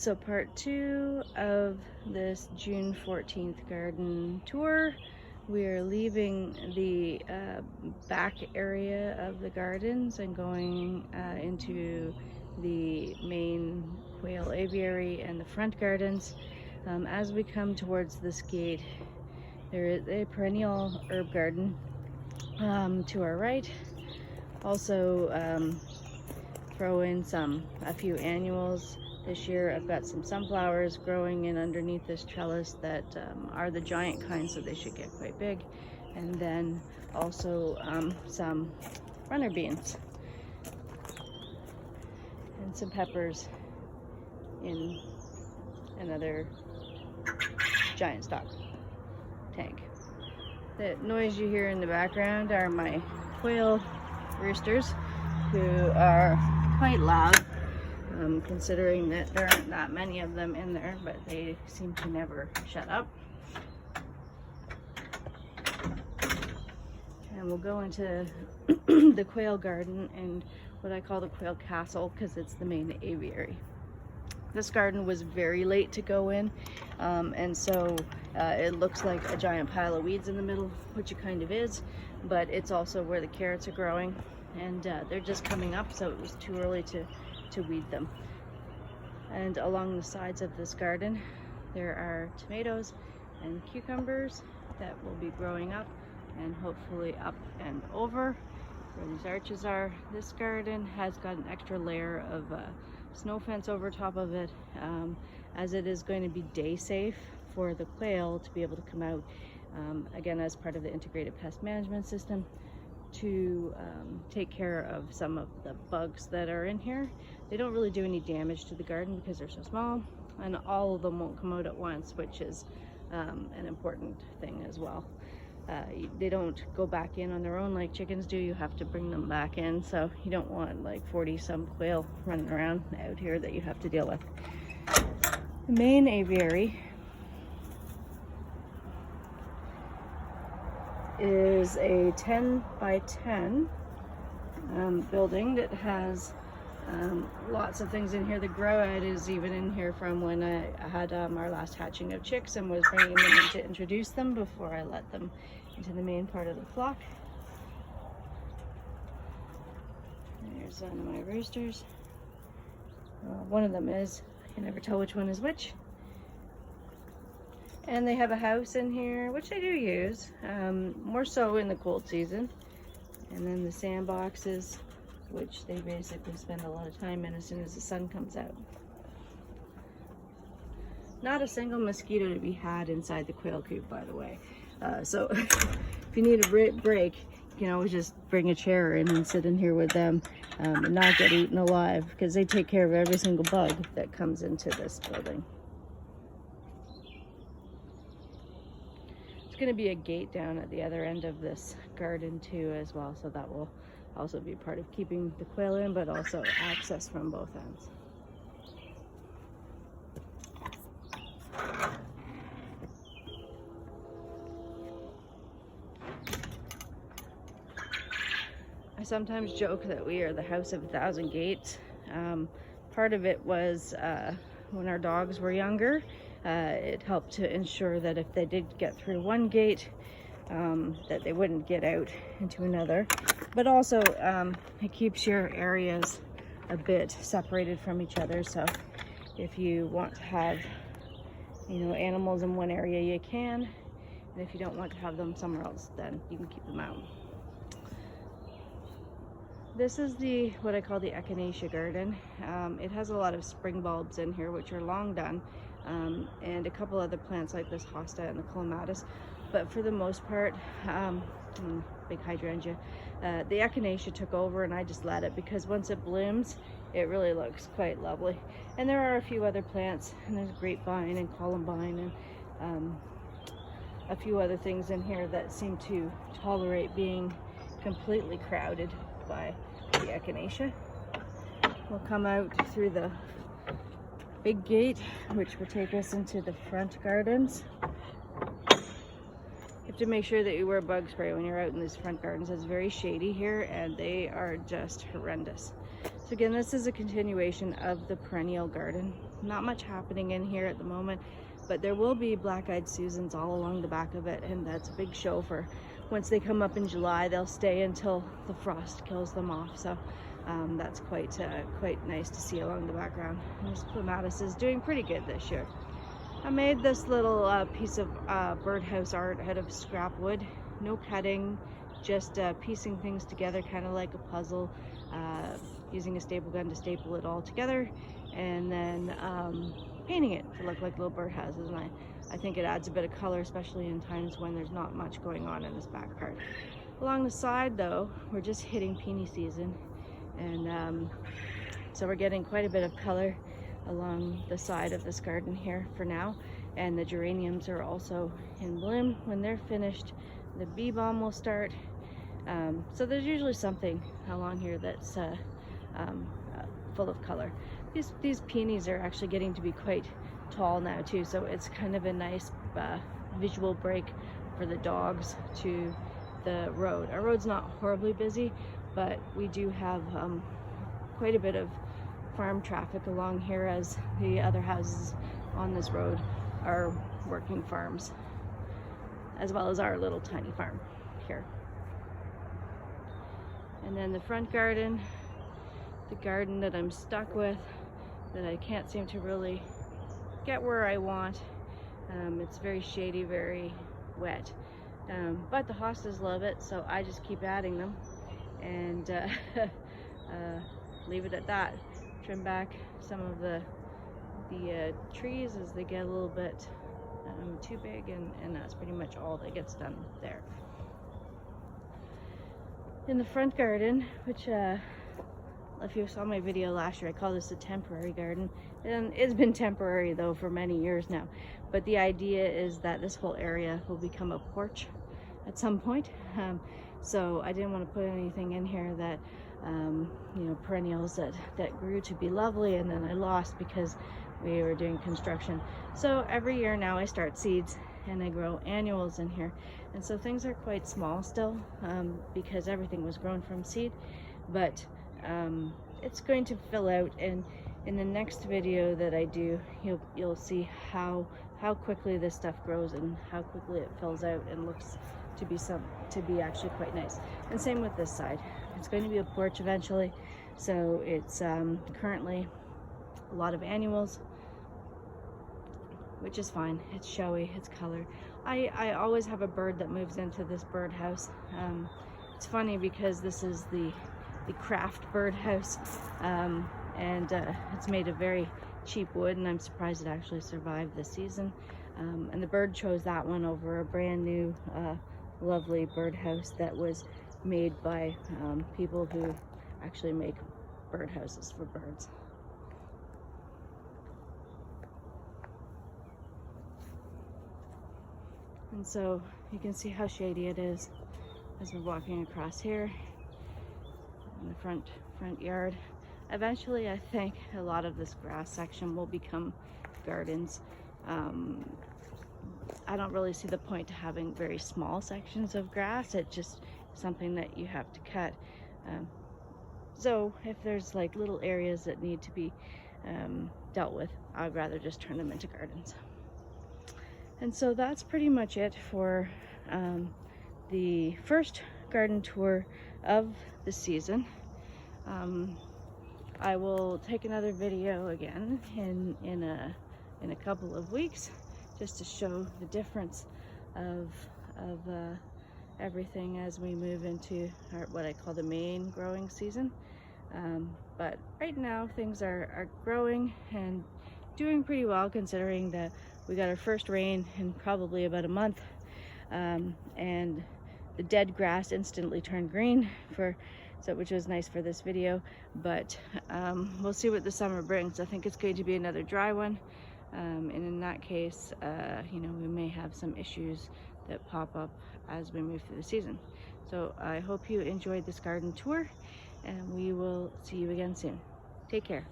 So part 2 of this June 14th garden tour. We are leaving the back area of the gardens and going into the main quail aviary and the front gardens. As we come towards this gate, there is a perennial herb garden to our right. Also throw in a few annuals. This year I've got some sunflowers growing in underneath this trellis that are the giant kind, so they should get quite big. And then also some runner beans and some peppers in another giant stock tank. The noise you hear in the background are my quail roosters, who are quite loud. Considering that there aren't that many of them in there, but they seem to never shut up. And we'll go into the quail garden and what I call the quail castle, because it's the main aviary. This garden was very late to go in, and so it looks like a giant pile of weeds in the middle, which it kind of is, but it's also where the carrots are growing, and they're just coming up, so it was too early to weed them. And along the sides of this garden there are tomatoes and cucumbers that will be growing up and hopefully up and over where these arches are. This garden has got an extra layer of snow fence over top of it, as it is going to be day safe for the quail to be able to come out, again as part of the integrated pest management system, to take care of some of the bugs that are in here. They don't really do any damage to the garden because they're so small, and all of them won't come out at once, which is an important thing as well. They don't go back in on their own like chickens do. You have to bring them back in, so you don't want like 40 some quail running around out here that you have to deal with. The main aviary is a 10 by 10 building that has lots of things in here. The grow out is even in here from when I had our last hatching of chicks and was bringing them in to introduce them before I let them into the main part of the flock. There's one of my roosters. One of them is, I can never tell which one is which. And they have a house in here, which they do use, more so in the cold season. And then the sandboxes, which they basically spend a lot of time in as soon as the sun comes out. Not a single mosquito to be had inside the quail coop, by the way. So if you need a break, you can always just bring a chair in and sit in here with them and not get eaten alive, because they take care of every single bug that comes into this building. Going to be a gate down at the other end of this garden too as well, so that will also be part of keeping the quail in, but also access from both ends. I sometimes joke that we are the house of 1,000 gates. Part of it was when our dogs were younger. It helped to ensure that if they did get through one gate, that they wouldn't get out into another. But also, it keeps your areas a bit separated from each other. So if you want to have, animals in one area, you can. And if you don't want to have them somewhere else, then you can keep them out. This is what I call the Echinacea Garden. It has a lot of spring bulbs in here, which are long done. And a couple other plants like this hosta and the clematis, but for the most part, big hydrangea, the echinacea took over, and I just let it, because once it blooms it really looks quite lovely. And there are a few other plants, and there's grapevine and columbine and a few other things in here that seem to tolerate being completely crowded by the echinacea. We'll come out through the big gate, which will take us into the front gardens. You have to make sure that you wear bug spray when you're out in these front gardens. It's very shady here, and they are just horrendous. So again, this is a continuation of the Perennial garden. Not much happening in here at the moment, but there will be black-eyed Susans all along the back of it, and that's a big show for once they come up in July. They'll stay until the frost kills them off. So that's quite nice to see along the background. And this clematis is doing pretty good this year. I made this little piece of birdhouse art out of scrap wood. No cutting, just piecing things together kind of like a puzzle, using a staple gun to staple it all together, and then painting it to look like little birdhouses. And I think it adds a bit of color, especially in times when there's not much going on in this back part. Along the side though, we're just hitting peony season, and so we're getting quite a bit of color along the side of this garden here for now. And the geraniums are also in bloom. When they're finished, the bee balm will start. So there's usually something along here that's full of color. These peonies are actually getting to be quite tall now too, so it's kind of a nice visual break for the dogs to the road. Our road's not horribly busy, but we do have quite a bit of farm traffic along here, as the other houses on this road are working farms, as well as our little tiny farm here. And then the front garden, the garden that I'm stuck with, that I can't seem to really get where I want. It's very shady, very wet, but the hostas love it, so I just keep adding them and leave it at that. Trim back some of the trees as they get a little bit too big, and that's pretty much all that gets done there. In the front garden, which if you saw my video last year, I call this a temporary garden, and it's been temporary though for many years now, but the idea is that this whole area will become a porch at some point. So I didn't want to put anything in here that you know, perennials that grew to be lovely and then I lost because we were doing construction. So every year now I start seeds and I grow annuals in here, and so things are quite small still, because everything was grown from seed, but it's going to fill out, and in the next video that I do, you'll see how quickly this stuff grows and how quickly it fills out and looks to be actually quite nice. And same with this side. It's going to be a porch eventually, so it's currently a lot of annuals, which is fine. It's showy, it's color. I always have a bird that moves into this birdhouse. It's funny because this is the craft birdhouse, and it's made of very cheap wood, and I'm surprised it actually survived this season. And the bird chose that one over a brand new lovely birdhouse that was made by people who actually make birdhouses for birds. And so you can see how shady it is as we're walking across here in the front yard. Eventually, I think a lot of this grass section will become gardens. I don't really see the point to having very small sections of grass. It's just something that you have to cut. So if there's like little areas that need to be dealt with, I'd rather just turn them into gardens. And so that's pretty much it for the first garden tour of the season. I will take another video again in a couple of weeks, just to show the difference of everything as we move into what I call the main growing season. But right now things are growing and doing pretty well, considering that we got our first rain in probably about a month, and the dead grass instantly turned green, which was nice for this video. But we'll see what the summer brings. I think it's going to be another dry one, and in that case, you know, we may have some issues that pop up as we move through the season. So I hope you enjoyed this garden tour, and we will see you again soon. Take care.